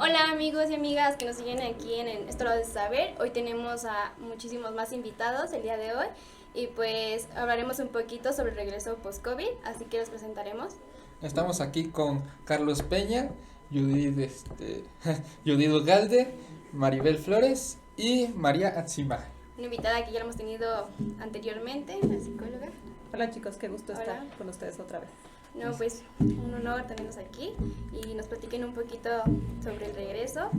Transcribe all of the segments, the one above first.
Hola amigos y amigas que nos siguen aquí en Esto lo de saber. Hoy tenemos a muchísimos más invitados el día de hoy y pues hablaremos un poquito sobre el regreso post-COVID, así que los presentaremos. Estamos aquí con Carlos Peña, Judith, Judith Ugalde, Maribel Flores y María Atzimba. Una invitada que ya la hemos tenido anteriormente, la psicóloga. Hola chicos, qué gusto Hola. estar con ustedes otra vez. No, pues un honor tenerlos aquí y nos platiquen un poquito sobre el regreso.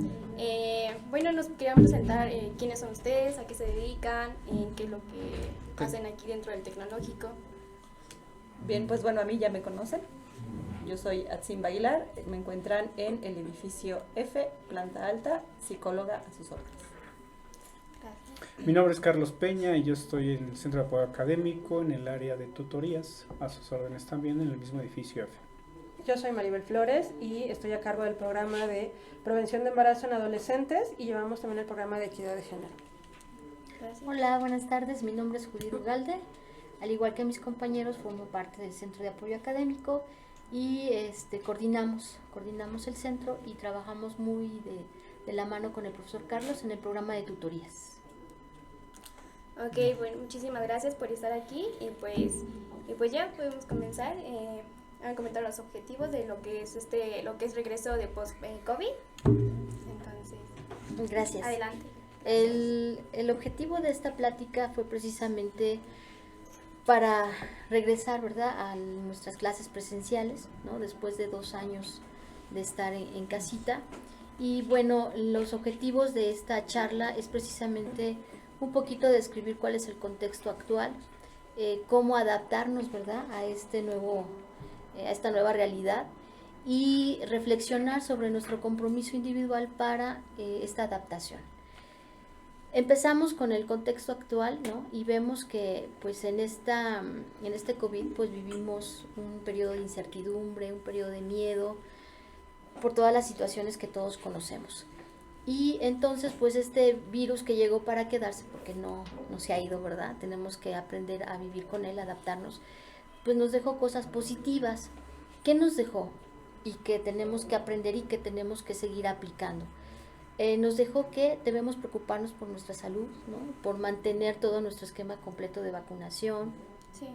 Bueno, nos queríamos presentar quiénes son ustedes, a qué se dedican, qué es lo que hacen aquí dentro del tecnológico. Bien, pues bueno, a mí ya me conocen. Yo soy Atzimba Aguilar, me encuentran en el edificio F, planta alta, psicóloga a sus órdenes. Mi nombre es Carlos Peña y yo estoy en el Centro de Apoyo Académico, en el área de tutorías, a sus órdenes también, en el mismo edificio F. Yo soy Maribel Flores y estoy a cargo del programa de prevención de embarazo en adolescentes y llevamos también el programa de equidad de género. Gracias. Hola, buenas tardes, mi nombre es Judith Ugalde. Al igual que mis compañeros, formo parte del Centro de Apoyo Académico y coordinamos el centro y trabajamos muy de la mano con el profesor Carlos en el programa de tutorías. Ok, bueno, muchísimas gracias por estar aquí y pues ya podemos comenzar a comentar los objetivos de lo que es regreso de post-COVID. Entonces, Gracias. adelante. El objetivo de esta plática fue precisamente para regresar, ¿verdad?, a nuestras clases presenciales, ¿no?, después de 2 años de estar en casita. Y bueno, los objetivos de esta charla es precisamente un poquito describir cuál es el contexto actual, cómo adaptarnos, ¿verdad?, a esta nueva realidad y reflexionar sobre nuestro compromiso individual para esta adaptación. Empezamos con el contexto actual, ¿no?, y vemos que pues en este COVID pues vivimos un periodo de incertidumbre, un periodo de miedo por todas las situaciones que todos conocemos. Y entonces pues este virus que llegó para quedarse, porque no se ha ido, ¿verdad?, tenemos que aprender a vivir con él, adaptarnos, pues nos dejó cosas positivas. ¿Qué nos dejó? Y que tenemos que aprender y que tenemos que seguir aplicando. Nos dejó que debemos preocuparnos por nuestra salud, ¿no?, por mantener todo nuestro esquema completo de vacunación. Sí.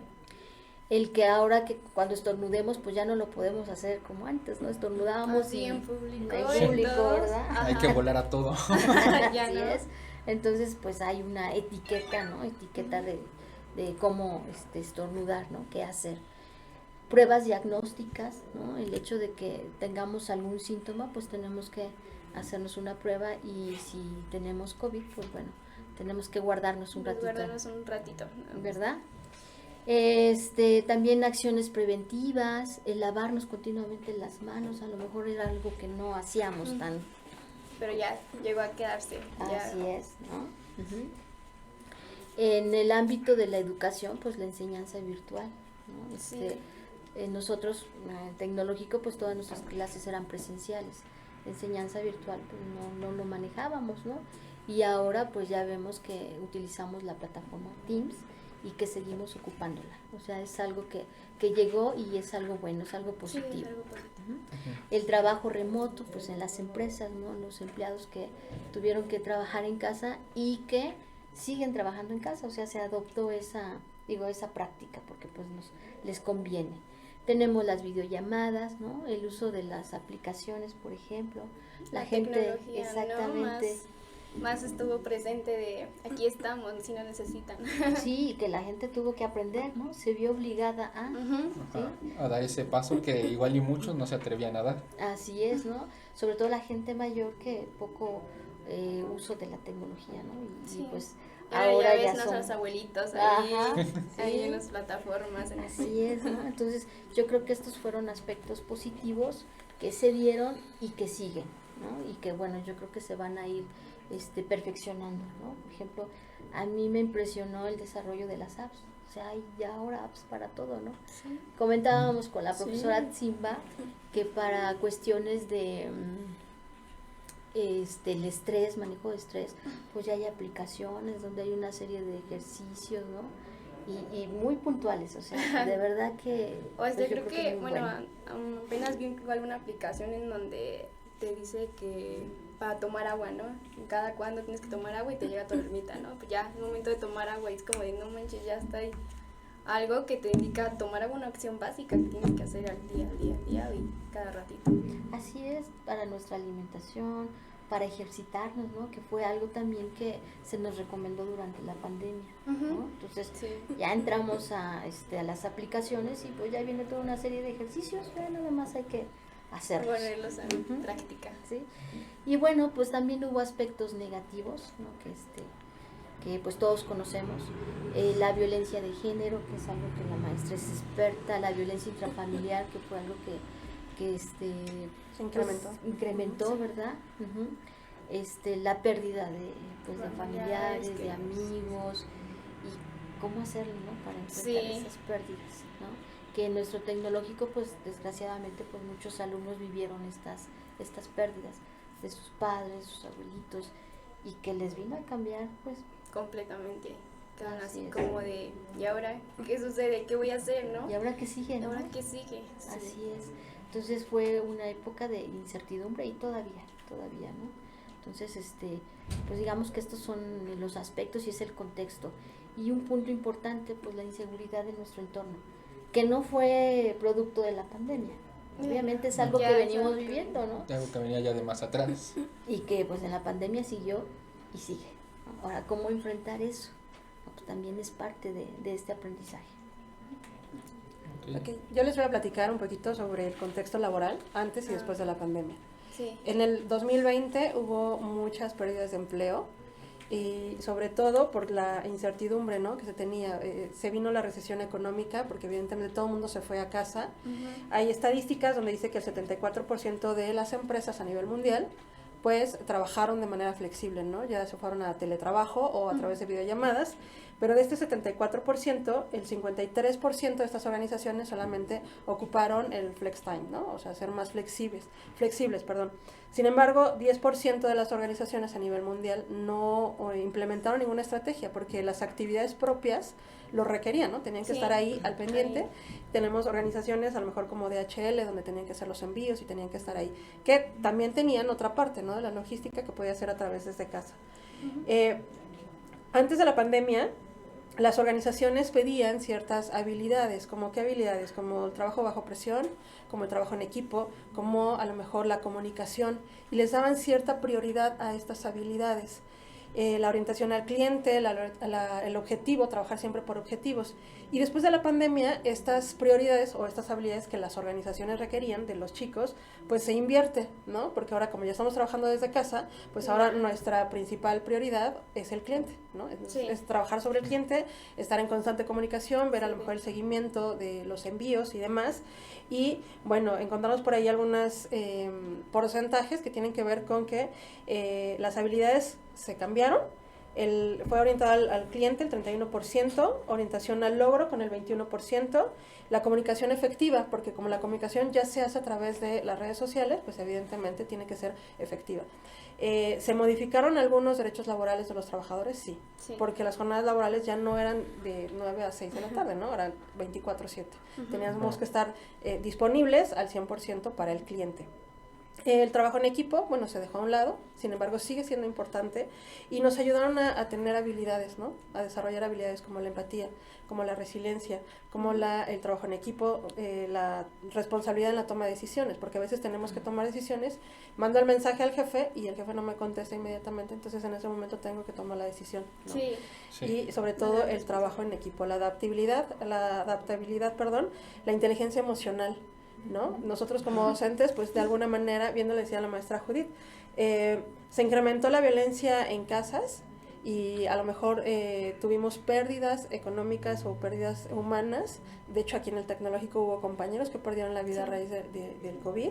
El que ahora que cuando estornudemos pues ya no lo podemos hacer como antes, ¿no? Estornudábamos Así en público, ¿verdad? Hay que volar a todo. Ya Así no. es. Entonces pues hay una etiqueta, ¿no? Etiqueta de cómo estornudar, ¿no? ¿Qué hacer? Pruebas diagnósticas, ¿no? El hecho de que tengamos algún síntoma, pues tenemos que hacernos una prueba y si tenemos COVID, pues bueno, tenemos que guardarnos un ratito. Guardarnos un ratito, ¿no? ¿Verdad? También acciones preventivas, el lavarnos continuamente las manos, a lo mejor era algo que no hacíamos tan. Pero ya llegó a quedarse. Ya. Así es, ¿no? Uh-huh. En el ámbito de la educación, pues la enseñanza virtual, ¿no? Sí. Nosotros, tecnológico, pues todas nuestras clases eran presenciales. Enseñanza virtual, pues no lo manejábamos, ¿no? Y ahora pues ya vemos que utilizamos la plataforma Teams y que seguimos ocupándola. O sea, es algo que llegó y es algo bueno, es algo positivo. Sí, es algo positivo. Uh-huh. El trabajo remoto, pues en las empresas, ¿no? Los empleados que tuvieron que trabajar en casa y que siguen trabajando en casa, o sea, se adoptó esa práctica porque pues les conviene. Tenemos las videollamadas, ¿no? El uso de las aplicaciones, por ejemplo. La gente, exactamente. ¿No? Más estuvo presente de aquí estamos, si no necesitan. Sí, que la gente tuvo que aprender, ¿no? Se vio obligada a, Uh-huh. ¿sí? A dar ese paso que igual y muchos no se atrevían a dar. Así es, ¿no? Sobre todo la gente mayor que poco uso de la tecnología, ¿no? Y Sí. pues ahora ya ves ya nuestros son abuelitos Ajá, ahí sí. en las plataformas. Así es, ¿no? Entonces yo creo que estos fueron aspectos positivos que se dieron y que siguen, ¿no? Y que bueno, yo creo que se van a ir perfeccionando, ¿no? Por ejemplo, a mí me impresionó el desarrollo de las apps. O sea, hay ya ahora apps para todo, ¿no? Sí. Comentábamos con la Sí. profesora Atzimba que para cuestiones de el estrés, manejo de estrés, pues ya hay aplicaciones donde hay una serie de ejercicios, ¿no? Y muy puntuales, o sea, de verdad que. O sea, pues, creo que, muy bueno, apenas vi alguna aplicación en donde te dice que para tomar agua, ¿no? Cada cuando tienes que tomar agua y te llega tu alarmita, ¿no? Pues ya, es momento de tomar agua y es como de, no manches, ya está ahí. Algo que te indica tomar agua, una acción básica que tienes que hacer al día y cada ratito. Así es, para nuestra alimentación, para ejercitarnos, ¿no? Que fue algo también que se nos recomendó durante la pandemia, ¿no? Entonces, Sí. ya entramos a las aplicaciones y pues ya viene toda una serie de ejercicios, ya nada más hay que hacerlos. Ponerlos en Ujú. práctica. ¿Sí? Y bueno, pues también hubo aspectos negativos, ¿no? Que pues todos conocemos, la violencia de género, que es algo que la maestra es experta, la violencia intrafamiliar, que fue algo que Se incrementó. pues, incrementó, ¿verdad? Ujú. La pérdida de familiares, de amigos, y cómo hacerlo, ¿no? Para enfrentar Sí. esas pérdidas, ¿no? Que en nuestro tecnológico, pues desgraciadamente, pues muchos alumnos vivieron estas pérdidas de sus padres, sus abuelitos, y que les vino a cambiar, pues, Completamente. Quedan Así así es. como de, ¿y ahora qué sucede? ¿Qué voy a hacer, no? ¿y ahora qué sigue, ¿Y no? ahora qué sigue? Sí. Así es. Entonces fue una época de incertidumbre y todavía, ¿no? Entonces, pues digamos que estos son los aspectos y es el contexto. Y un punto importante, pues la inseguridad de nuestro entorno, que no fue producto de la pandemia. Obviamente es algo Ya, que ya. venimos viviendo, ¿no? Algo que venía ya de más atrás. Y que pues en la pandemia siguió y sigue, ¿no? Ahora, ¿cómo enfrentar eso? No, pues también es parte de este aprendizaje. Ok. Ok, yo les voy a platicar un poquito sobre el contexto laboral antes y después de la pandemia. Sí. En el 2020 hubo muchas pérdidas de empleo y sobre todo por la incertidumbre, ¿no? Que se tenía. Se vino la recesión económica porque evidentemente todo el mundo se fue a casa. Hay estadísticas donde dice que el 74% de las empresas a nivel mundial pues trabajaron de manera flexible, ¿no? Ya se fueron a teletrabajo o a través de videollamadas, pero de este 74%, el 53% de estas organizaciones solamente ocuparon el flex time, ¿no? O sea, ser más flexibles, perdón. Sin embargo, 10% de las organizaciones a nivel mundial no implementaron ninguna estrategia porque las actividades propias lo requerían, ¿no? Tenían que Sí. estar ahí al pendiente. Ahí. Tenemos organizaciones, a lo mejor como DHL, donde tenían que hacer los envíos y tenían que estar ahí, que también tenían otra parte, ¿no? De la logística que podía hacer a través desde casa. Antes de la pandemia, las organizaciones pedían ciertas habilidades, como qué habilidades, como el trabajo bajo presión, como el trabajo en equipo, como a lo mejor la comunicación, y les daban cierta prioridad a estas habilidades. La orientación al cliente, el objetivo, trabajar siempre por objetivos. Y después de la pandemia, estas prioridades o estas habilidades que las organizaciones requerían de los chicos, pues se invierte, ¿no? Porque ahora como ya estamos trabajando desde casa, pues ahora nuestra principal prioridad es el cliente, ¿no? Sí. Es trabajar sobre el cliente, estar en constante comunicación, ver a lo mejor el seguimiento de los envíos y demás. Y bueno, encontramos por ahí algunos porcentajes que tienen que ver con que las habilidades se cambiaron. Fue orientado al cliente el 31%, orientación al logro con el 21%, la comunicación efectiva, porque como la comunicación ya se hace a través de las redes sociales, pues evidentemente tiene que ser efectiva. ¿Se modificaron algunos derechos laborales de los trabajadores? Sí, Sí. porque las jornadas laborales ya no eran de 9 a 6 de la tarde, ¿no? Eran 24/7. Teníamos que estar disponibles al 100% para el cliente. El trabajo en equipo, bueno, se dejó a un lado, sin embargo sigue siendo importante y nos ayudaron a tener habilidades, ¿no? A desarrollar habilidades como la empatía, como la resiliencia, como el trabajo en equipo, la responsabilidad en la toma de decisiones, porque a veces tenemos que tomar decisiones, mando el mensaje al jefe y el jefe no me contesta inmediatamente, entonces en ese momento tengo que tomar la decisión, ¿no? Sí. Sí. Y sobre todo el trabajo en equipo, la adaptabilidad, la inteligencia emocional, ¿no? Nosotros como docentes, pues de alguna manera, viendo le decía la maestra Judith, se incrementó la violencia en casas y a lo mejor tuvimos pérdidas económicas o pérdidas humanas. De hecho, aquí en el tecnológico hubo compañeros que perdieron la vida a raíz del COVID.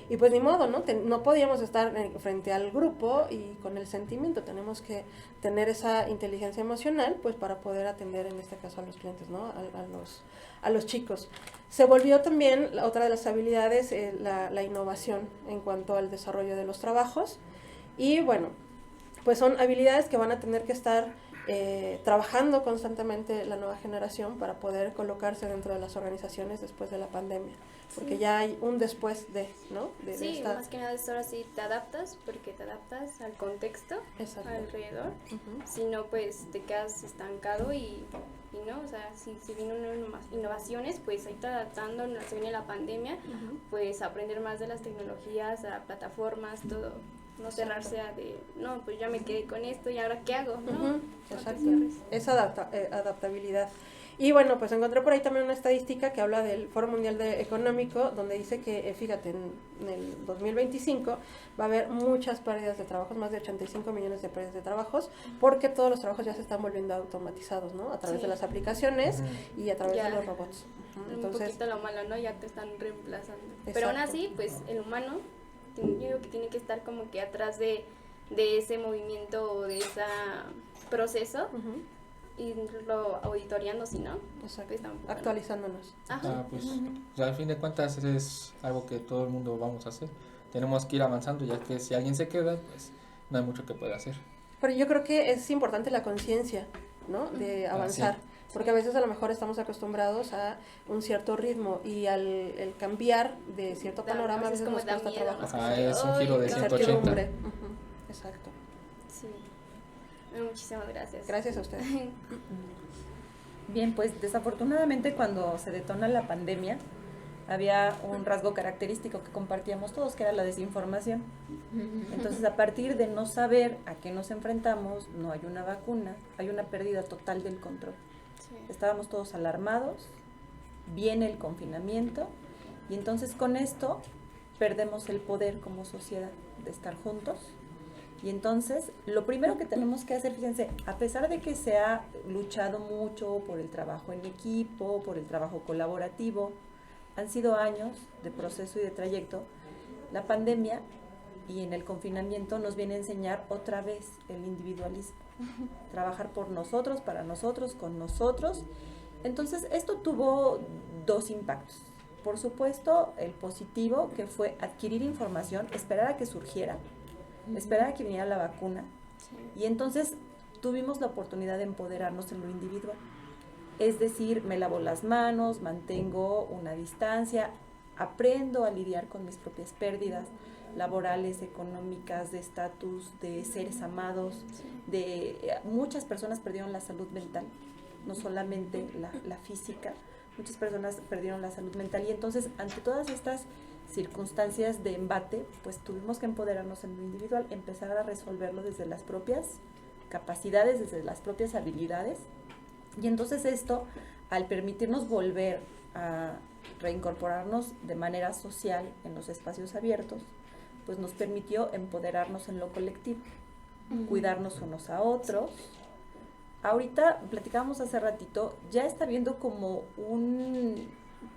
Y pues ni modo, ¿no? No podíamos estar frente al grupo y con el sentimiento. Tenemos que tener esa inteligencia emocional, pues para poder atender en este caso a los clientes, ¿no? A los chicos. Se volvió también otra de las habilidades la innovación en cuanto al desarrollo de los trabajos. Y bueno, pues son habilidades que van a tener que estar trabajando constantemente la nueva generación para poder colocarse dentro de las organizaciones después de la pandemia. porque Sí. ya hay un después de, ¿no? De Sí, esta... más que nada es ahora sí te adaptas, porque te adaptas al contexto Exacto. alrededor. Ujú. Si no, pues te quedas estancado y no, o sea, si vienen unas innovaciones, pues ahorita adaptando, se viene la pandemia, Ujú. pues aprender más de las tecnologías, a plataformas, todo. No cerrarse a de, no, pues ya me quedé con esto y ahora qué hago, ¿no? Ujú, No te exacto. cierres. Es adaptabilidad. Y bueno, pues encontré por ahí también una estadística que habla del Foro Mundial Económico, donde dice que, fíjate, en el 2025 va a haber muchas pérdidas de trabajos, más de 85 millones de pérdidas de trabajos, porque todos los trabajos ya se están volviendo automatizados, ¿no? A través Sí. de las aplicaciones Ujú. y a través Ya. de los robots. Ujú, Un entonces, poquito lo malo, ¿no? Ya te están reemplazando. Pero aún Exacto. así, pues el humano, yo digo que tiene que estar como que atrás de ese movimiento o de ese proceso, ujú, irlo auditoreando, si no, exacto. pues tampoco. Actualizándonos. Ajá. Pues, o sea, al fin de cuentas es algo que todo el mundo vamos a hacer. Tenemos que ir avanzando, ya que si alguien se queda, pues no hay mucho que pueda hacer. Pero yo creo que es importante la conciencia, ¿no? De avanzar. Porque a veces a lo mejor estamos acostumbrados a un cierto ritmo y al el cambiar de cierto Da- panorama a a veces veces nos como da cuesta miedo, trabajo. ¿no? Ajá, es un giro de Ay, no. 180. Incertidumbre. Ujú, exacto. Sí. Muchísimas gracias. Gracias a ustedes. Bien, pues desafortunadamente cuando se detona la pandemia, había un rasgo característico que compartíamos todos, que era la desinformación. Entonces, a partir de no saber a qué nos enfrentamos, no hay una vacuna, hay una pérdida total del control. Sí. Estábamos todos alarmados, viene el confinamiento, y entonces con esto perdemos el poder como sociedad de estar juntos. Y entonces, lo primero que tenemos que hacer, fíjense, a pesar de que se ha luchado mucho por el trabajo en equipo, por el trabajo colaborativo, han sido años de proceso y de trayecto, la pandemia y en el confinamiento nos viene a enseñar otra vez el individualismo, trabajar por nosotros, para nosotros, con nosotros. Entonces, esto tuvo dos impactos. Por supuesto, el positivo, que fue adquirir información, esperar a que surgiera, esperar a que viniera la vacuna, Sí. y entonces tuvimos la oportunidad de empoderarnos en lo individual. Es decir, me lavo las manos, mantengo una distancia, aprendo a lidiar con mis propias pérdidas laborales, económicas, de estatus, de seres amados, muchas personas perdieron la salud mental, no solamente la física, muchas personas perdieron la salud mental, y entonces ante todas estas circunstancias de embate, pues tuvimos que empoderarnos en lo individual, empezar a resolverlo desde las propias capacidades, desde las propias habilidades. Y entonces esto, al permitirnos volver a reincorporarnos de manera social en los espacios abiertos, pues nos permitió empoderarnos en lo colectivo, cuidarnos unos a otros. Ahorita, platicábamos hace ratito, ya está viendo como un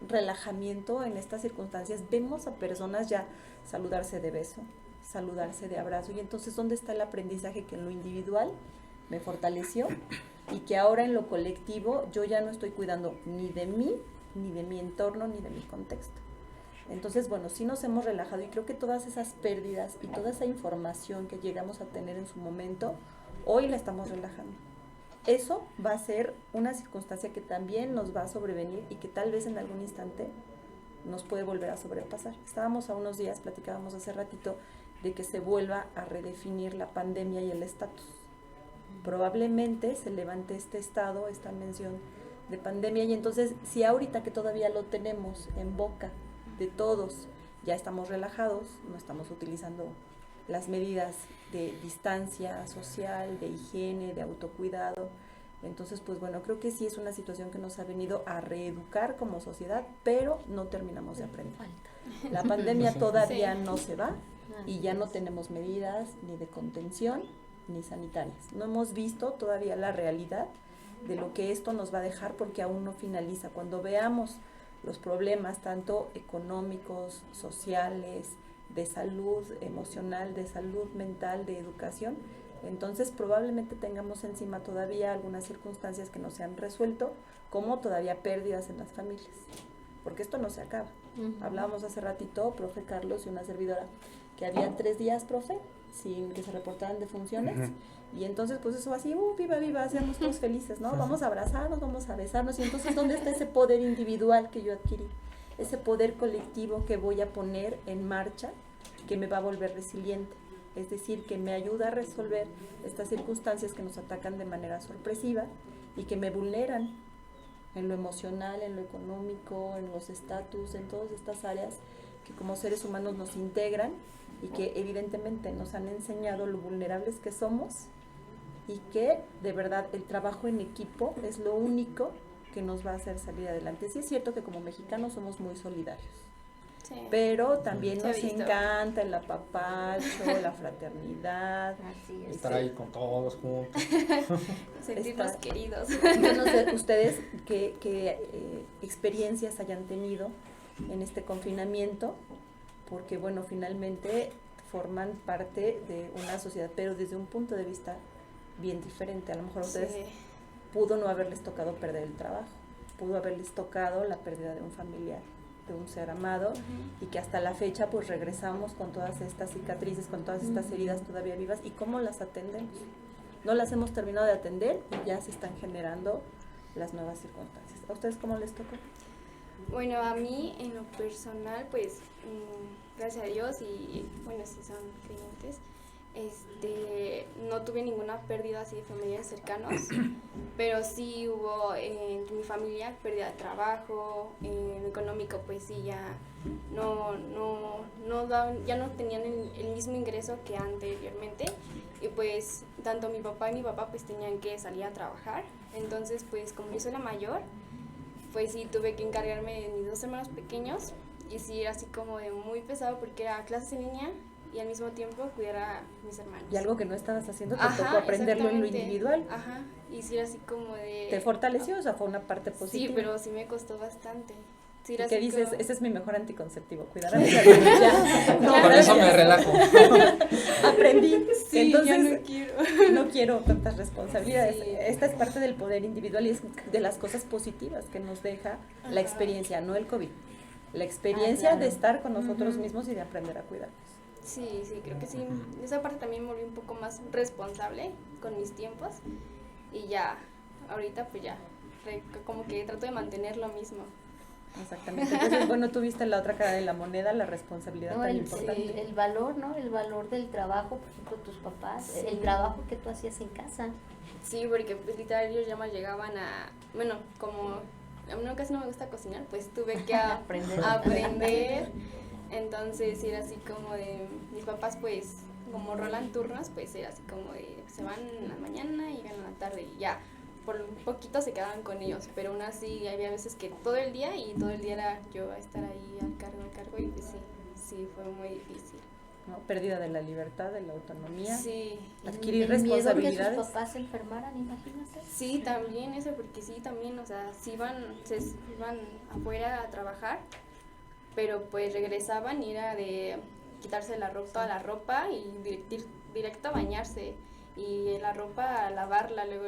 relajamiento en estas circunstancias. Vemos a personas ya saludarse de beso, saludarse de abrazo, y entonces ¿dónde está el aprendizaje que en lo individual me fortaleció y que ahora en lo colectivo yo ya no estoy cuidando ni de mí, ni de mi entorno, ni de mi contexto? Entonces, bueno, sí nos hemos relajado, y creo que todas esas pérdidas y toda esa información que llegamos a tener en su momento, hoy la estamos relajando. Eso va a ser una circunstancia que también nos va a sobrevenir y que tal vez en algún instante nos puede volver a sobrepasar. Estábamos a unos días, platicábamos hace ratito, de que se vuelva a redefinir la pandemia y el estatus. Probablemente se levante este estado, esta mención de pandemia, y entonces si ahorita que todavía lo tenemos en boca de todos, ya estamos relajados, no estamos utilizando las medidas de distancia social, de higiene, de autocuidado, entonces pues bueno, creo que sí es una situación que nos ha venido a reeducar como sociedad, pero no terminamos de aprender. La pandemia todavía Sí. no se va, y ya no tenemos medidas ni de contención ni sanitarias. No hemos visto todavía la realidad de lo que esto nos va a dejar, porque aún no finaliza. Cuando veamos los problemas tanto económicos, sociales, de salud emocional, de salud mental, de educación, entonces probablemente tengamos encima todavía algunas circunstancias que no se han resuelto, como todavía pérdidas en las familias, porque esto no se acaba. Hablábamos hace ratito, profe Carlos y una servidora, que había 3 días, profe, sin que se reportaran defunciones, y entonces pues eso así, viva, viva, seamos todos felices, ¿no? Vamos a abrazarnos, vamos a besarnos, y entonces ¿dónde está ese poder individual que yo adquirí? ese poder colectivo que voy a poner en marcha, que me va a volver resiliente. Es decir, que me ayuda a resolver estas circunstancias que nos atacan de manera sorpresiva y que me vulneran en lo emocional, en lo económico, en los estatus, en todas estas áreas que como seres humanos nos integran y que evidentemente nos han enseñado lo vulnerables que somos y que de verdad el trabajo en equipo es lo único que nos va a hacer salir adelante. Sí es cierto que como mexicanos somos muy solidarios, Sí. pero también Se ha nos visto. encanta el apapacho, la fraternidad. Así es. Estar ahí con todos juntos. Sentirnos Está- queridos. Yo no sé ustedes qué experiencias hayan tenido en este confinamiento, porque bueno, finalmente forman parte de una sociedad, pero desde un punto de vista bien diferente. A lo mejor a ustedes Sí. pudo no haberles tocado perder el trabajo, pudo haberles tocado la pérdida de un familiar, de un ser amado, y que hasta la fecha pues regresamos con todas estas cicatrices, con todas estas heridas todavía vivas, y cómo las atendemos. No las hemos terminado de atender y ya se están generando las nuevas circunstancias. ¿A ustedes cómo les tocó? Bueno, a mí en lo personal, pues, gracias a Dios y bueno, si son creyentes, no tuve ninguna pérdida así de familiares cercanos, pero sí hubo en mi familia pérdida de trabajo, en lo económico, pues sí, ya ya no tenían el mismo ingreso que anteriormente, y pues tanto mi papá y mi papá pues tenían que salir a trabajar. Entonces pues como yo soy la mayor, pues sí tuve que encargarme de mis dos hermanos pequeños, y sí era así como de muy pesado porque era clases en línea y al mismo tiempo cuidar a mis hermanos. Y algo que no estabas haciendo, te Ajá, tocó aprenderlo en lo exactamente. individual. Ajá, y sí era así como de... ¿Te fortaleció? O sea, fue una parte positiva. Sí, pero sí me costó bastante. Sí, ¿Y era qué así dices? como- Ese es mi mejor anticonceptivo, cuidar a mis hermanos. Ya, no, Con eso me gracias. relajo. Aprendí. Sí, ya Entonces, no quiero. no quiero tantas responsabilidades. Sí. Esta es parte del poder individual y es de las cosas positivas que nos deja la Ajá. experiencia, no el COVID. La experiencia claro. de estar con nosotros Ujú. mismos y de aprender a cuidarnos. Sí, sí, creo que sí. Esa parte también me volví un poco más responsable con mis tiempos. Y ya, ahorita pues ya, como que trato de mantener lo mismo. Exactamente. Entonces, bueno, tuviste la otra cara de la moneda, la responsabilidad No, tan el importante. valor, ¿no? El valor del trabajo, por ejemplo, tus papás, Sí. el trabajo que tú hacías en casa. Sí, porque pues literal ellos ya me llegaban a, bueno, como a mí casi no me gusta cocinar, pues tuve que aprender. Entonces era así como de, mis papás pues como rolan turnos, pues era así como de, se van en la mañana y llegan en la tarde y ya, por un poquito se quedaban con ellos, pero aún así había veces que todo el día y todo el día era yo a estar ahí al cargo y pues sí, fue muy difícil. ¿No? Pérdida de la libertad, de la autonomía. Sí. Adquirir El miedo responsabilidades. que sus papás se enfermaran, imagínate. Sí, también eso, porque sí, también, o sea, se iban afuera a trabajar, pero pues regresaban y era de quitarse toda la ropa y directo a bañarse, y la ropa a lavarla luego,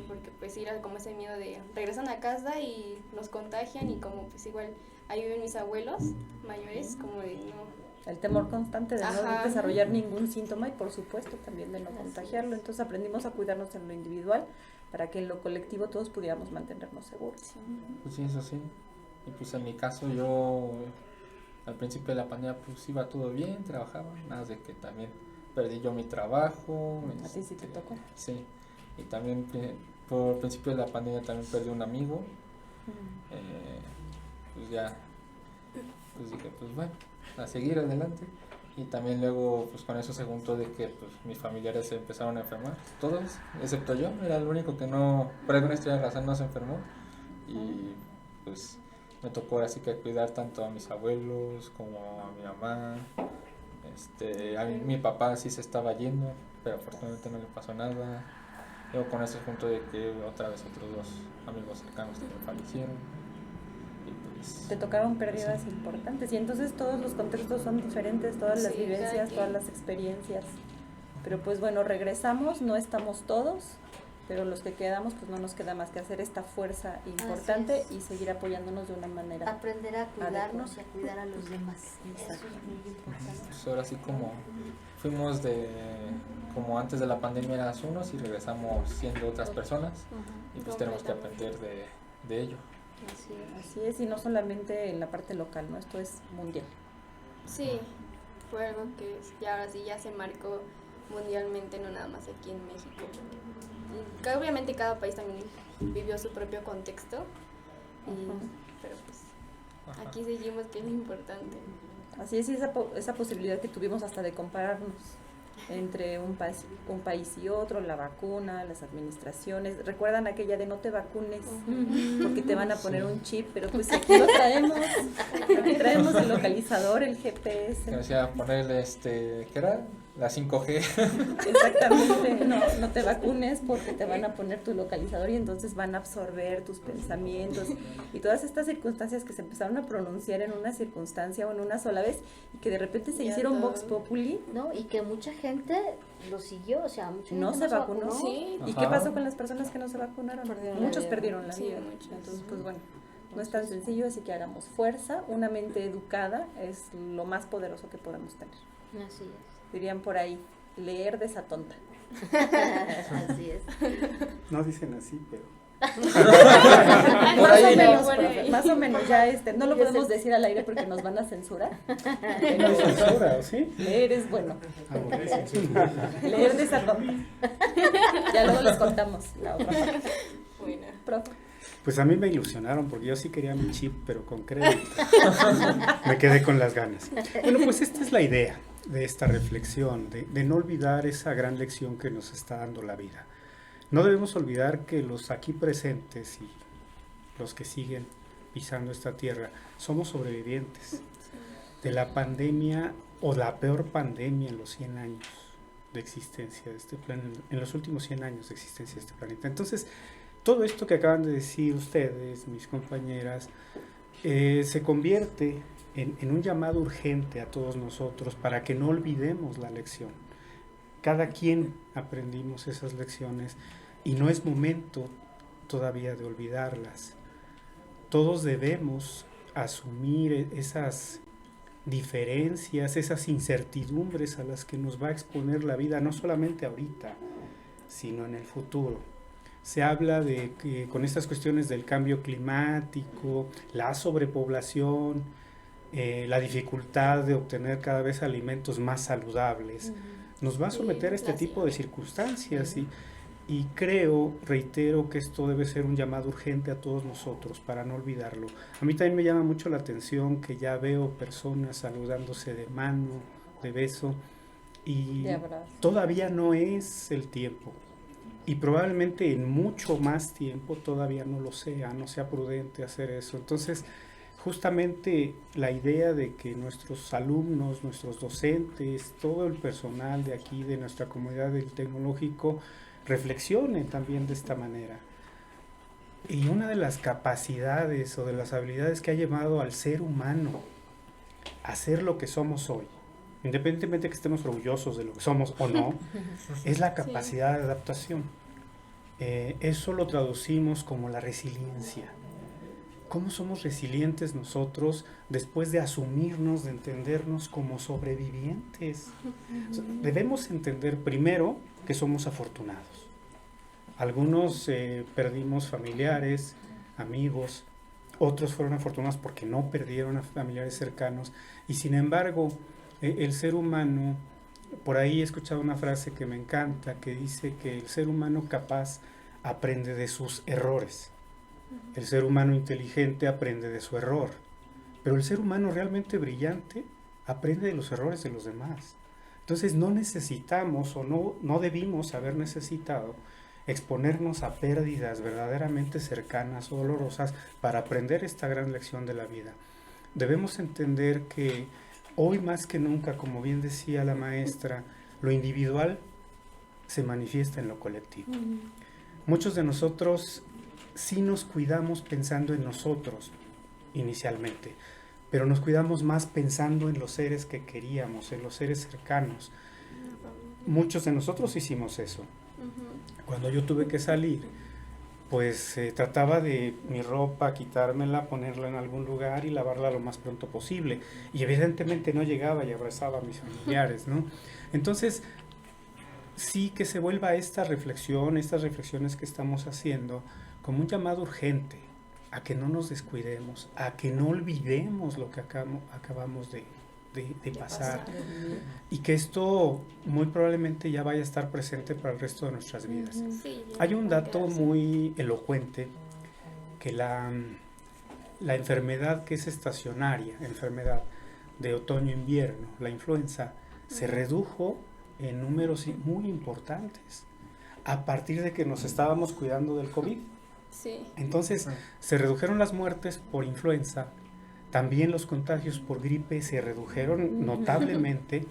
porque pues sí era como ese miedo de regresan a casa y nos contagian, y como pues igual ahí viven mis abuelos mayores, como de no. El temor constante de no Ajá. desarrollar ningún síntoma y por supuesto también de no Así contagiarlo. es. Entonces aprendimos a cuidarnos en lo individual para que en lo colectivo todos pudiéramos mantenernos seguros. Pues sí, eso sí. Y pues en mi caso yo al principio de la pandemia pues iba todo bien, trabajaba, nada de que también perdí yo mi trabajo. ¿A ti sí te tocó? Sí, y también por el principio de la pandemia también perdí un amigo. Pues ya, pues dije, pues bueno, a seguir adelante. Y también luego, pues con eso se juntó de que pues mis familiares se empezaron a enfermar, todos, excepto yo, era el único que no, por alguna extraña razón no se enfermó. Y pues me tocó así que cuidar tanto a mis abuelos como a mi mamá. Mi papá sí se estaba yendo, pero afortunadamente no le pasó nada. Luego con eso junto de que otra vez otros dos amigos cercanos también fallecieron. Y pues, Te tocaron pérdidas importantes y entonces todos los contextos son diferentes, todas las Sí, vivencias, cada todas quien. las experiencias. Pero pues bueno, regresamos, no estamos todos, pero los que quedamos pues no nos queda más que hacer esta fuerza importante es. y seguir apoyándonos de una manera. Aprender a cuidarnos y a cuidar a los demás. Eso es muy importante. pues ahora sí como fuimos como antes de la pandemia éramos unos y regresamos siendo otras personas y pues tenemos que aprender de ello. Así es, y no solamente en la parte local, ¿no? Esto es mundial. Sí, fue algo que ya ahora sí ya se marcó mundialmente, no nada más aquí en México. Y obviamente cada país también vivió su propio contexto, pero pues aquí seguimos, que es lo importante. Así es, y esa posibilidad que tuvimos hasta de compararnos entre un país y otro, la vacuna, las administraciones. ¿Recuerdan aquella de no te vacunes porque te van a poner un chip? Pero pues aquí lo traemos, aquí traemos el localizador, el GPS. Que decía ponerle, ¿qué era? La 5G. Exactamente, no te vacunes porque te van a poner tu localizador y entonces van a absorber tus pensamientos y todas estas circunstancias que se empezaron a pronunciar en una circunstancia o en una sola vez y que de repente se hicieron vox populi. ¿No? Y que mucha gente lo siguió, o sea, mucha gente No se vacunó. Sí. ¿Y qué pasó con las personas que no se vacunaron? Muchos perdieron la Sí, vida. muchos. Entonces, pues bueno, no es tan sencillo, así que hagamos fuerza. Una mente educada es lo más poderoso que podemos tener. Así es. Dirían por ahí, leer de esa tonta. Así es. No dicen así, pero... Por Más ahí o no. menos, por profe, ahí. más o menos, ya no lo Ya podemos sé. decir al aire porque nos van a censurar. No hay censura, ¿sí? Leer es bueno, Ah, bueno, hay censura. leer de esa tonta. Ya luego les contamos la otra parte. Buena. Profe. Pues a mí me ilusionaron porque yo sí quería mi chip, pero con crédito. Me quedé con las ganas. Bueno, pues esta es la idea de esta reflexión, de no olvidar esa gran lección que nos está dando la vida. No debemos olvidar que los aquí presentes y los que siguen pisando esta tierra somos sobrevivientes de la pandemia o la peor pandemia en los 100 años de existencia de este planeta, en los últimos 100 años de existencia de este planeta. Entonces, todo esto que acaban de decir ustedes, mis compañeras, se convierte en un llamado urgente a todos nosotros para que no olvidemos la lección. Cada quien aprendimos esas lecciones y no es momento todavía de olvidarlas. Todos debemos asumir esas diferencias, esas incertidumbres a las que nos va a exponer la vida, no solamente ahorita, sino en el futuro. Se habla de que con estas cuestiones del cambio climático, la sobrepoblación, la dificultad de obtener cada vez alimentos más saludables, nos va a someter a este tipo de circunstancias y creo, reitero, que esto debe ser un llamado urgente a todos nosotros para no olvidarlo. A mí también me llama mucho la atención que ya veo personas saludándose de mano, de beso, y De abrazo. todavía no es el tiempo. Y probablemente en mucho más tiempo todavía no sea prudente hacer eso. Entonces, justamente la idea de que nuestros alumnos, nuestros docentes, todo el personal de aquí, de nuestra comunidad del tecnológico, reflexionen también de esta manera. Y una de las capacidades o de las habilidades que ha llevado al ser humano a ser lo que somos hoy, independientemente de que estemos orgullosos de lo que somos o no, es la capacidad de adaptación. Eso lo traducimos como la resiliencia. ¿Cómo somos resilientes nosotros después de asumirnos, de entendernos como sobrevivientes? O sea, debemos entender primero que somos afortunados. Algunos perdimos familiares, amigos, otros fueron afortunados porque no perdieron a familiares cercanos y sin embargo el ser humano, por ahí he escuchado una frase que me encanta que dice que el ser humano capaz aprende de sus errores. El ser humano inteligente aprende de su error, pero el ser humano realmente brillante aprende de los errores de los demás. Entonces no necesitamos o no debimos haber necesitado exponernos a pérdidas verdaderamente cercanas o dolorosas para aprender esta gran lección de la vida. Debemos entender que hoy más que nunca, como bien decía la maestra, lo individual se manifiesta en lo colectivo. Muchos de nosotros sí nos cuidamos pensando en nosotros inicialmente, pero nos cuidamos más pensando en los seres que queríamos, en los seres cercanos. Muchos de nosotros hicimos eso. Cuando yo tuve que salir, pues trataba de mi ropa, quitármela, ponerla en algún lugar y lavarla lo más pronto posible. Y evidentemente no llegaba y abrazaba a mis familiares, ¿no? Entonces, sí que se vuelva esta reflexión, estas reflexiones que estamos haciendo, como un llamado urgente a que no nos descuidemos, a que no olvidemos lo que acabamos de pasar, y que esto muy probablemente ya vaya a estar presente para el resto de nuestras vidas. Sí, Hay un va a dato quedarse. muy elocuente, que la enfermedad que es estacionaria, enfermedad de otoño-invierno, la influenza, se redujo en números muy importantes a partir de que nos estábamos cuidando del COVID. Sí. Entonces, se redujeron las muertes por influenza, también los contagios por gripe se redujeron notablemente,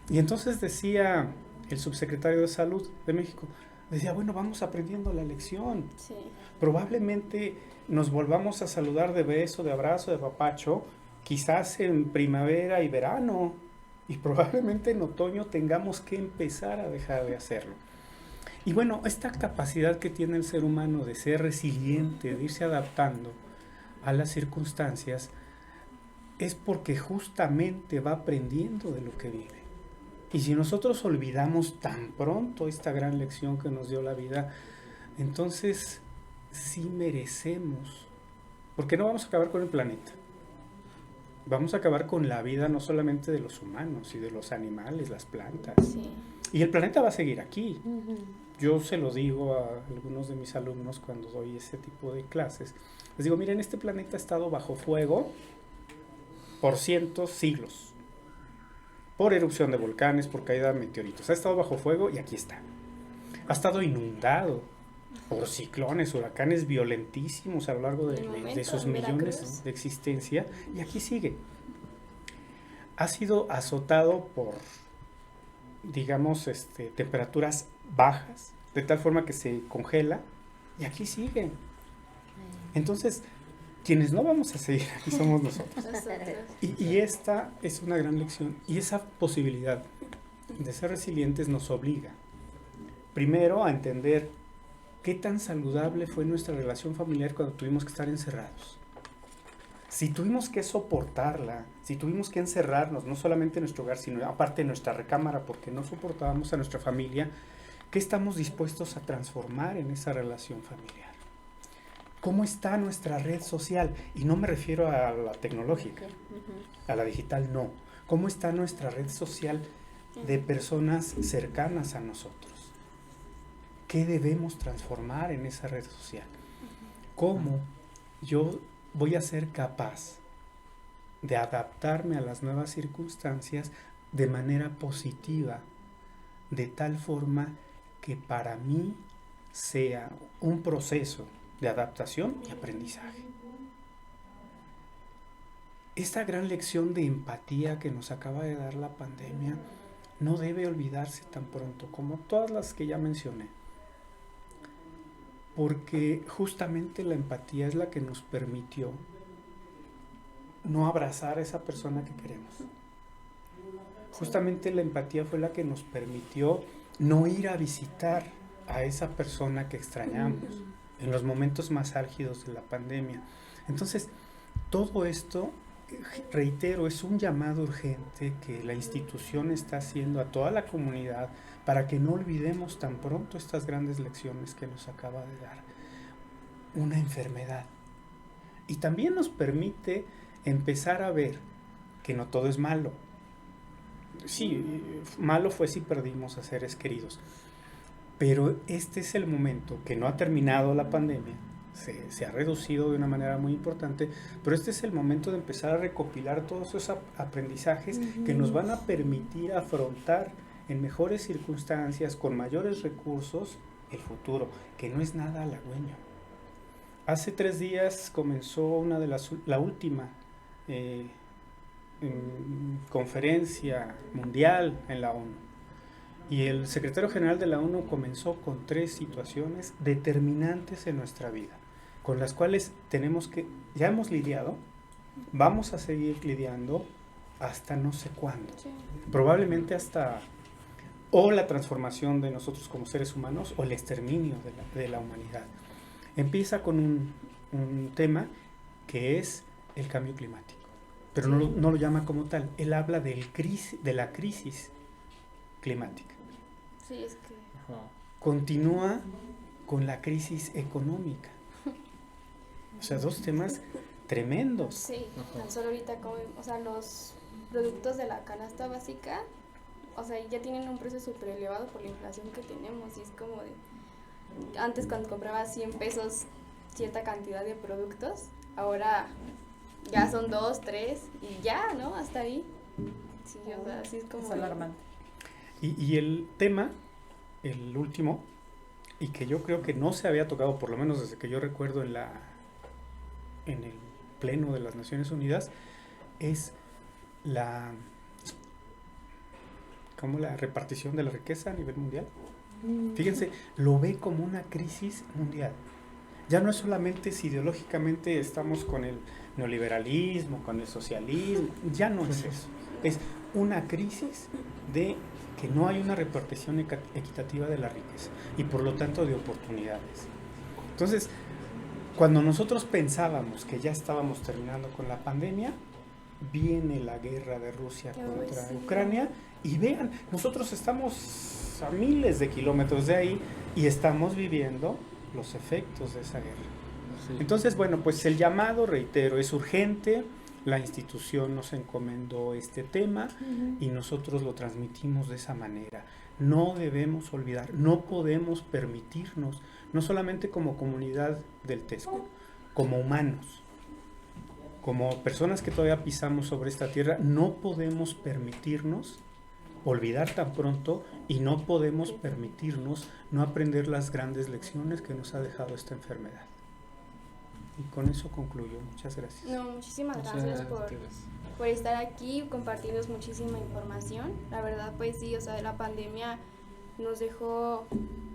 y entonces decía el subsecretario de Salud de México, decía, bueno, vamos aprendiendo la lección. Sí. Probablemente nos volvamos a saludar de beso, de abrazo, de papacho, quizás en primavera y verano, y probablemente en otoño tengamos que empezar a dejar de hacerlo. Y bueno, esta capacidad que tiene el ser humano de ser resiliente, de irse adaptando a las circunstancias, es porque justamente va aprendiendo de lo que vive. Y si nosotros olvidamos tan pronto esta gran lección que nos dio la vida, entonces sí merecemos, porque no vamos a acabar con el planeta, vamos a acabar con la vida no solamente de los humanos y de los animales, las plantas. Sí. Y el planeta va a seguir aquí. Yo se lo digo a algunos de mis alumnos cuando doy ese tipo de clases. Les digo, miren, este planeta ha estado bajo fuego por cientos siglos, por erupción de volcanes, por caída de meteoritos. Ha estado bajo fuego y aquí está. Ha estado inundado por ciclones, huracanes violentísimos a lo largo de sus millones de existencia, y aquí sigue. Ha sido azotado por, digamos, temperaturas bajas, de tal forma que se congela, y aquí sigue. Entonces, quienes no vamos a seguir aquí somos nosotros. Y esta es una gran lección, y esa posibilidad de ser resilientes nos obliga, primero, a entender qué tan saludable fue nuestra relación familiar cuando tuvimos que estar encerrados. Si tuvimos que soportarla, si tuvimos que encerrarnos, no solamente en nuestro hogar, sino aparte en nuestra recámara, porque no soportábamos a nuestra familia, ¿qué estamos dispuestos a transformar en esa relación familiar? ¿Cómo está nuestra red social? Y no me refiero a la tecnológica, a la digital, no. ¿Cómo está nuestra red social de personas cercanas a nosotros? ¿Qué debemos transformar en esa red social? ¿Cómo yo voy a ser capaz de adaptarme a las nuevas circunstancias de manera positiva, de tal forma que para mí sea un proceso de adaptación y aprendizaje? Esta gran lección de empatía que nos acaba de dar la pandemia no debe olvidarse tan pronto como todas las que ya mencioné, porque justamente la empatía es la que nos permitió no abrazar a esa persona que queremos. Justamente la empatía fue la que nos permitió no ir a visitar a esa persona que extrañamos en los momentos más álgidos de la pandemia. Entonces, todo esto, reitero, es un llamado urgente que la institución está haciendo a toda la comunidad para que no olvidemos tan pronto estas grandes lecciones que nos acaba de dar una enfermedad. Y también nos permite empezar a ver que no todo es malo. Sí, malo fue si perdimos a seres queridos, pero este es el momento que no ha terminado la pandemia, se ha reducido de una manera muy importante, pero este es el momento de empezar a recopilar todos esos aprendizajes que nos van a permitir afrontar en mejores circunstancias, con mayores recursos, el futuro, que no es nada halagüeño. Hace 3 días comenzó la última conferencia mundial en la ONU, y el secretario general de la ONU comenzó con 3 situaciones determinantes en nuestra vida, con las cuales ya hemos lidiado, vamos a seguir lidiando hasta no sé cuándo, probablemente hasta o la transformación de nosotros como seres humanos o el exterminio de la humanidad. Empieza con un tema que es el cambio climático, pero no lo llama como tal. Él habla de la crisis climática. Sí, es que... Continúa con la crisis económica. O sea, dos temas tremendos. Sí, tan solo ahorita como, o sea, los productos de la canasta básica, o sea, ya tienen un precio súper elevado por la inflación que tenemos, y es como de, antes cuando compraba 100 pesos cierta cantidad de productos, ahora ya son 2, 3 y ya, ¿no? Hasta ahí. Sí, o sea, así es como... Es alarmante. Y el tema, el último, y que yo creo que no se había tocado, por lo menos desde que yo recuerdo en el Pleno de las Naciones Unidas, es la repartición de la riqueza a nivel mundial. Fíjense, lo ve como una crisis mundial. Ya no es solamente si ideológicamente estamos con el neoliberalismo, con el socialismo, ya no es eso. Es una crisis de que no hay una repartición equitativa de la riqueza y por lo tanto de oportunidades. Entonces, cuando nosotros pensábamos que ya estábamos terminando con la pandemia, viene la guerra de Rusia contra Ucrania y vean, nosotros estamos a miles de kilómetros de ahí y estamos viviendo los efectos de esa guerra. Sí. Entonces, bueno, pues el llamado, reitero, es urgente. La institución nos encomendó este tema y nosotros lo transmitimos de esa manera. No debemos olvidar, no podemos permitirnos, no solamente como comunidad del Tesco, como humanos, como personas que todavía pisamos sobre esta tierra, no podemos permitirnos olvidar tan pronto y no podemos permitirnos no aprender las grandes lecciones que nos ha dejado esta enfermedad. Y con eso concluyo. Muchas gracias. No, muchísimas gracias por estar aquí, compartirnos muchísima información. La verdad, pues sí, o sea, la pandemia nos dejó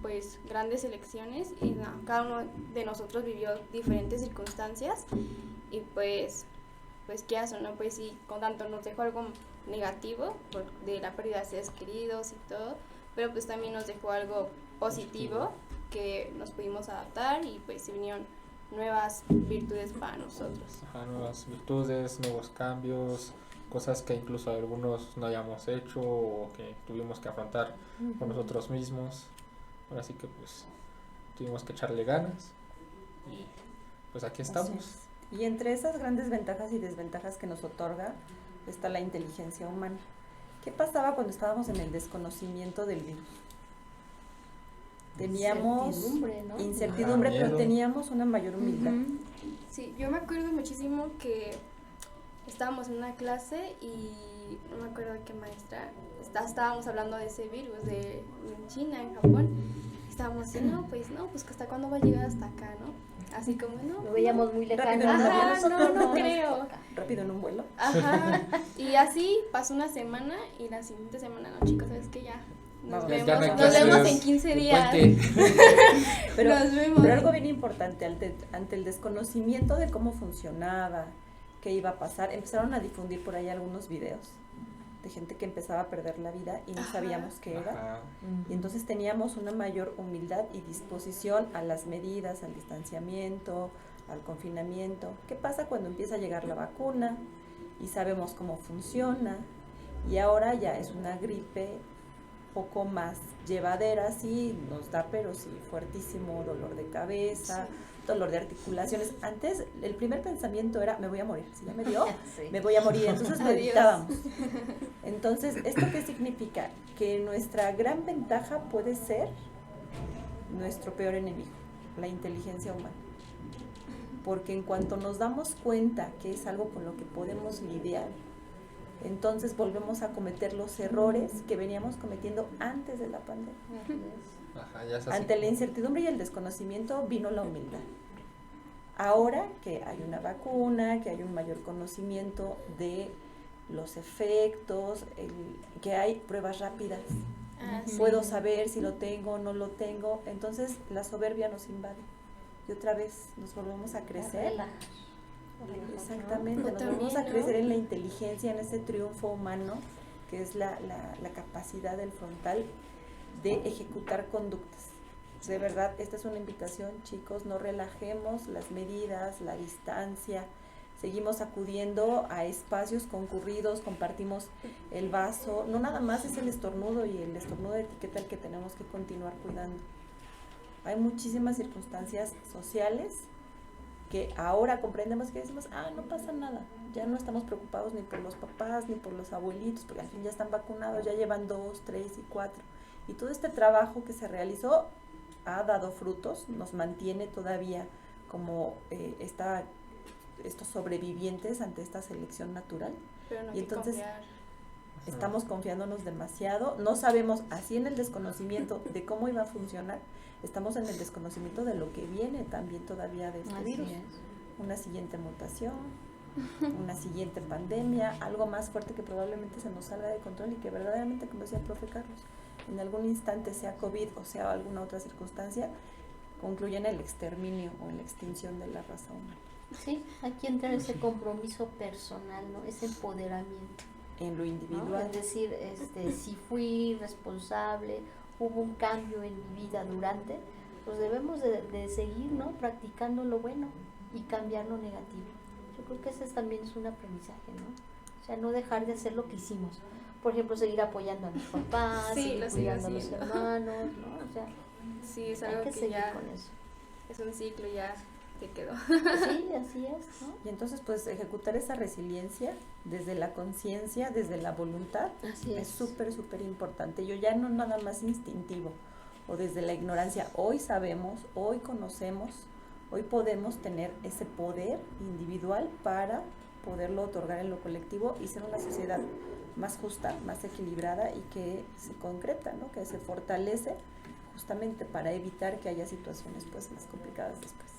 pues grandes lecciones y no, cada uno de nosotros vivió diferentes circunstancias y pues qué hace, ¿no? Pues sí, con tanto nos dejó algo negativo de la pérdida de seres queridos y todo, pero pues también nos dejó algo positivo que nos pudimos adaptar y pues se vinieron nuevas virtudes para nosotros. Ajá, nuevas virtudes, nuevos cambios, cosas que incluso algunos no hayamos hecho o que tuvimos que afrontar con nosotros mismos. Ahora sí que pues tuvimos que echarle ganas y pues aquí estamos. Y entre esas grandes ventajas y desventajas que nos otorga está la inteligencia humana. ¿Qué pasaba cuando estábamos en el desconocimiento del virus? Teníamos incertidumbre, pero teníamos una mayor humildad. Sí, yo me acuerdo muchísimo que estábamos en una clase y no me acuerdo de qué maestra, estábamos hablando de ese virus en China, en Japón. Estábamos así, no, pues ¿hasta cuándo va a llegar hasta acá, no? Así como, no. Lo veíamos muy lejano. Rápido, no creo. Rápido en un vuelo. Ajá. Y así pasó una semana y la siguiente semana, no, chicos, ¿sabes qué? Ya. Nos vemos en 15 días. Pero, nos vemos. Pero algo bien importante, ante el desconocimiento de cómo funcionaba, qué iba a pasar, empezaron a difundir por ahí algunos videos de gente que empezaba a perder la vida y no sabíamos qué era. Y entonces teníamos una mayor humildad y disposición a las medidas, al distanciamiento, al confinamiento. ¿Qué pasa cuando empieza a llegar la vacuna y sabemos cómo funciona? Y ahora ya es una gripe poco más llevadera, sí, nos da, pero sí, fuertísimo dolor de cabeza, dolor de articulaciones. Antes, el primer pensamiento era, me voy a morir, si ya me dio, me voy a morir, entonces lo evitábamos. Entonces, ¿esto qué significa? Que nuestra gran ventaja puede ser nuestro peor enemigo, la inteligencia humana. Porque en cuanto nos damos cuenta que es algo con lo que podemos lidiar, entonces volvemos a cometer los errores que veníamos cometiendo antes de la pandemia. Ajá, ya es así. Ante la incertidumbre y el desconocimiento vino la humildad. Ahora que hay una vacuna, que hay un mayor conocimiento de los efectos, que hay pruebas rápidas, puedo saber si lo tengo o no lo tengo, entonces la soberbia nos invade y otra vez nos volvemos a crecer. Exactamente, nos volvemos a crecer en la inteligencia, en ese triunfo humano que es la capacidad del frontal de ejecutar conductas. De verdad, esta es una invitación, chicos, no relajemos las medidas, la distancia, seguimos acudiendo a espacios concurridos, compartimos el vaso, no nada más es el estornudo y el estornudo de etiqueta el que tenemos que continuar cuidando. Hay muchísimas circunstancias sociales que ahora comprendemos, que decimos, no pasa nada, ya no estamos preocupados ni por los papás, ni por los abuelitos, porque al fin ya están vacunados, ya llevan 2, 3 y 4. Y todo este trabajo que se realizó ha dado frutos, nos mantiene todavía como estos sobrevivientes ante esta selección natural. Pero no hay Y que entonces confiar. estamos confiándonos demasiado, no sabemos, así en el desconocimiento de cómo iba a funcionar, estamos en el desconocimiento de lo que viene también todavía de este Así virus. es. Una siguiente mutación, una siguiente pandemia, algo más fuerte que probablemente se nos salga de control y que verdaderamente, como decía el profe Carlos, en algún instante, sea COVID o sea alguna otra circunstancia, concluya en el exterminio o en la extinción de la raza humana. Sí, aquí entra ese compromiso personal, ¿no? Ese empoderamiento, En lo ¿no? individual. Es decir, si fui responsable, hubo un cambio en mi vida durante, pues debemos de seguir, ¿no? Practicando lo bueno y cambiar lo negativo. Yo creo que ese también es un aprendizaje, ¿no? O sea, no dejar de hacer lo que hicimos. Por ejemplo, seguir apoyando a los papás, Sí, seguir lo sigo cuidando a los haciendo. hermanos, ¿no? O sea, Sí, es hay algo que que seguir ya con eso. es un ciclo, ya te quedó. Sí, así es, ¿no? Y entonces, pues, ejecutar esa resiliencia desde la conciencia, desde la voluntad, Así es súper, súper importante. Yo ya no nada más instintivo o desde la ignorancia. Hoy sabemos, hoy conocemos, hoy podemos tener ese poder individual para poderlo otorgar en lo colectivo y ser una sociedad más justa, más equilibrada y que se concreta, ¿no? Que se fortalece justamente para evitar que haya situaciones pues más complicadas después.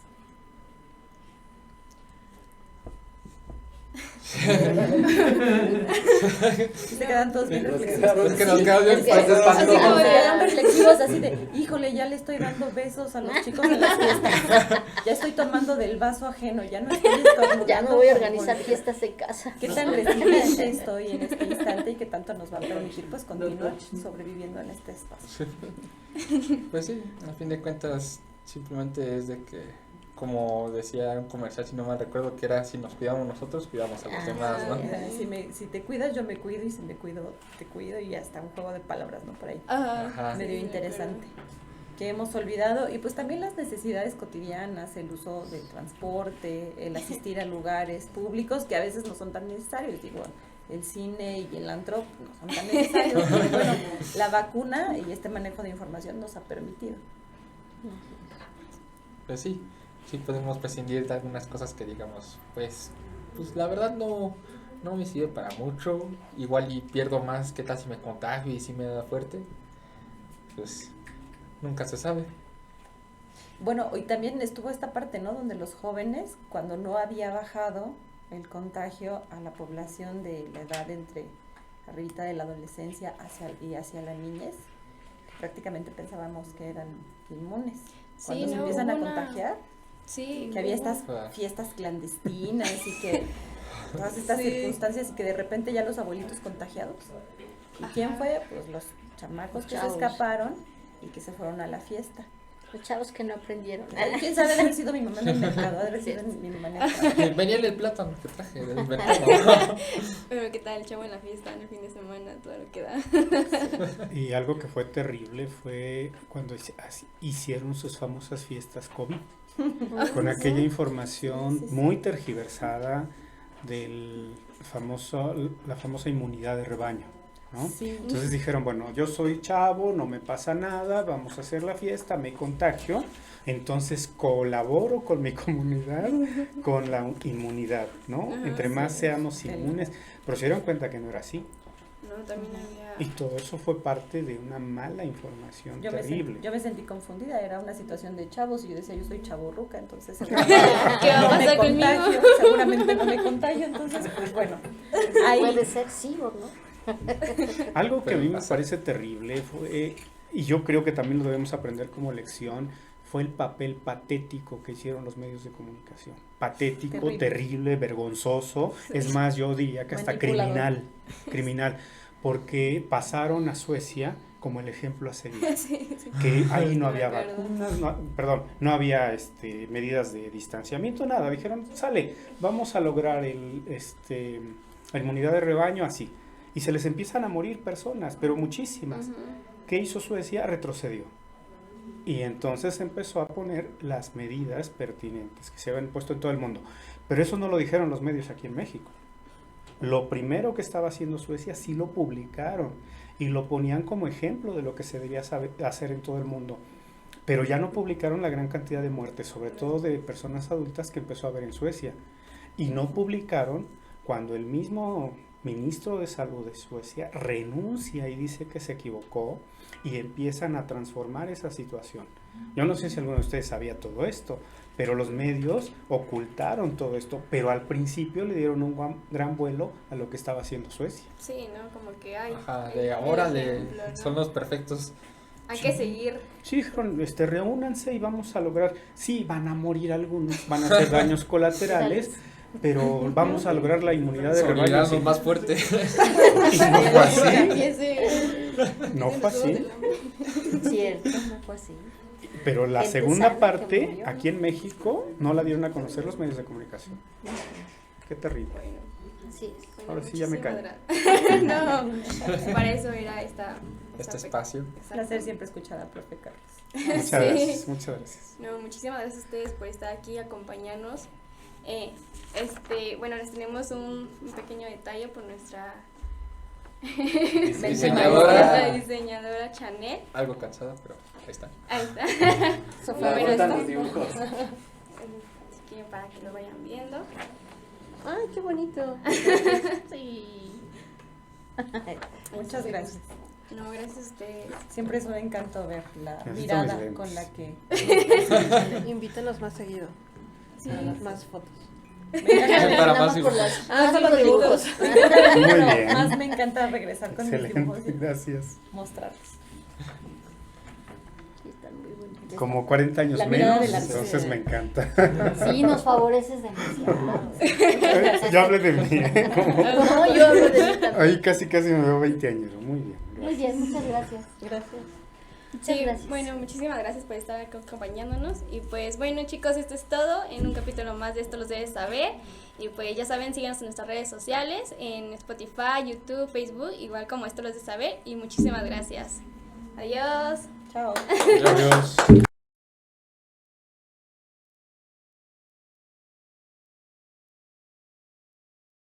Se quedan todos bien reflexivos. Es que nos quedamos bien Es que- fuertes así para Así como como todo. se quedan reflexivos así de, híjole, ya le estoy dando besos a los chicos en las fiestas, ya estoy tomando del vaso ajeno, ya no estoy estornudando. Ya me voy a como organizar con- fiestas de casa. ¿Qué tan resiliente estoy en este instante y qué tanto nos va a permitir pues continuar sobreviviendo en este espacio? Pues sí, a fin de cuentas simplemente es de que, como decía un comercial, si no mal recuerdo, que era si nos cuidamos nosotros, cuidamos a los demás, ¿no? Si te cuidas, yo me cuido, y si me cuido, te cuido, y hasta un juego de palabras, ¿no? Por ahí. Ajá. Medio Sí, interesante. Que hemos olvidado, y pues también las necesidades cotidianas, el uso del transporte, el asistir a lugares públicos que a veces no son tan necesarios, digo, el cine y el antro no son tan necesarios, pero bueno, la vacuna y este manejo de información nos ha permitido. Pues sí, sí podemos prescindir de algunas cosas que digamos, pues la verdad no me sirve para mucho, igual y pierdo más, qué tal si me contagio y si me da fuerte, pues nunca se sabe. Bueno, y también estuvo esta parte, ¿no? Donde los jóvenes, cuando no había bajado el contagio a la población de la edad entre arribita de la adolescencia hacia la niñez, prácticamente pensábamos que eran inmunes. Cuando Sí, se no, empiezan a hubo una- contagiar, Sí, que había hubo- estas fiestas clandestinas y que todas estas Sí. circunstancias y que de repente ya los abuelitos contagiados. ¿Y quién Ajá. fue? Pues los chamacos que Chavos. se escaparon y que se fueron a la fiesta. Los chavos que no aprendieron. ¿Quién sabe? Haber sido mi mamá en el mercado, haber sido mi mamá en el mercado. Venía el plátano que traje del mercado. Pero qué tal el chavo en la fiesta, en el fin de semana, todo lo que da. Y algo que fue terrible fue cuando hicieron sus famosas fiestas COVID, con aquella información Sí, sí, sí. muy tergiversada del la famosa inmunidad de rebaño, ¿no? Sí. Entonces dijeron, bueno, yo soy chavo, no me pasa nada, vamos a hacer la fiesta, me contagio, entonces colaboro con mi comunidad con la inmunidad, ¿no? Ajá, Entre más sí. seamos Sí. inmunes, pero se dieron cuenta que no era así. No, también había... Y todo eso fue parte de una mala información terrible. Yo me sentí confundida, era una situación de chavos y yo decía, yo soy chavorruca, entonces ¿Qué va a no me pasar conmigo? contagio, seguramente no me contagio, entonces pues bueno, ahí Puede ser sí o no. Algo que a Pero mí me pasa. parece terrible fue, y yo creo que también lo debemos aprender como lección, fue el papel patético que hicieron los medios de comunicación. Patético, terrible, vergonzoso, es más, yo diría que hasta Manipulador. criminal, porque pasaron a Suecia como el ejemplo a seguir. Sí, sí. Que ahí no Me había acuerdo. vacunas, no había medidas de distanciamiento, nada. Dijeron, sale, vamos a lograr la inmunidad de rebaño así. Y se les empiezan a morir personas, pero muchísimas. Ujú. ¿Qué hizo Suecia? Retrocedió. Y entonces empezó a poner las medidas pertinentes que se habían puesto en todo el mundo. Pero eso no lo dijeron los medios aquí en México. Lo primero que estaba haciendo Suecia sí lo publicaron y lo ponían como ejemplo de lo que se debía hacer en todo el mundo. Pero ya no publicaron la gran cantidad de muertes, sobre todo de personas adultas que empezó a haber en Suecia. Y no publicaron cuando el mismo ministro de Salud de Suecia renuncia y dice que se equivocó y empiezan a transformar esa situación. Yo no sé si alguno de ustedes sabía todo esto, pero los medios ocultaron todo esto, pero al principio le dieron un gran vuelo a lo que estaba haciendo Suecia. Sí, ¿no? Como que hay. Ajá, de ahora son los perfectos. Hay que seguir. Sí, dijeron, reúnanse y vamos a lograr, sí, van a morir algunos, van a hacer daños colaterales, pero vamos a lograr la inmunidad de rebaño. Solidaridad más fuerte. Y no fue así. Ese- No fue así. Cierto, no fue así. Pero la Gente segunda sana que parte, murió. aquí en México, no la dieron a conocer los medios de comunicación. Qué terrible. Bueno, Así es. bueno, Ahora sí ya me muchísimas callo. No, para eso era Este espacio. Un placer siempre escuchar a profe Carlos. Muchas Sí. gracias, muchas gracias. No, muchísimas gracias a ustedes por estar aquí, acompañarnos. Bueno, les tenemos un pequeño detalle por nuestra Diseñadora. diseñadora Chanel. Algo cansada, pero ahí está. Ahí está. Sofía, Bueno, ¿verdad? así que para que lo vayan viendo. Ay, qué bonito. Sí. Muchas gracias. No, gracias a ustedes. Siempre es un encanto ver la Necesito mirada mis lentes. con la que... Invítanos más seguido. Sí. A las más fotos. Para Nada más por las Ah, son los los dibujos. Muy Pero bien. más me encanta regresar con mis dibujos Excelente, y gracias. mostrarlos. Sí, están muy bonitos. Como 40 años La mirada menos, de la entonces me encanta. Sí, nos favoreces demasiado. Yo hablé de mí, ¿eh? No, yo hablo de ti también. Ahí casi me veo 20 años. Muy bien. Muy bien, muchas gracias. Gracias. Muchas Sí, gracias. bueno, muchísimas gracias por estar acá acompañándonos. Y pues bueno, chicos, esto es todo en un capítulo más de Esto los debes saber. Y pues ya saben, síganos en nuestras redes sociales, en Spotify, YouTube, Facebook, igual como Esto los debes saber. Y muchísimas gracias. Adiós. Chao. Adiós.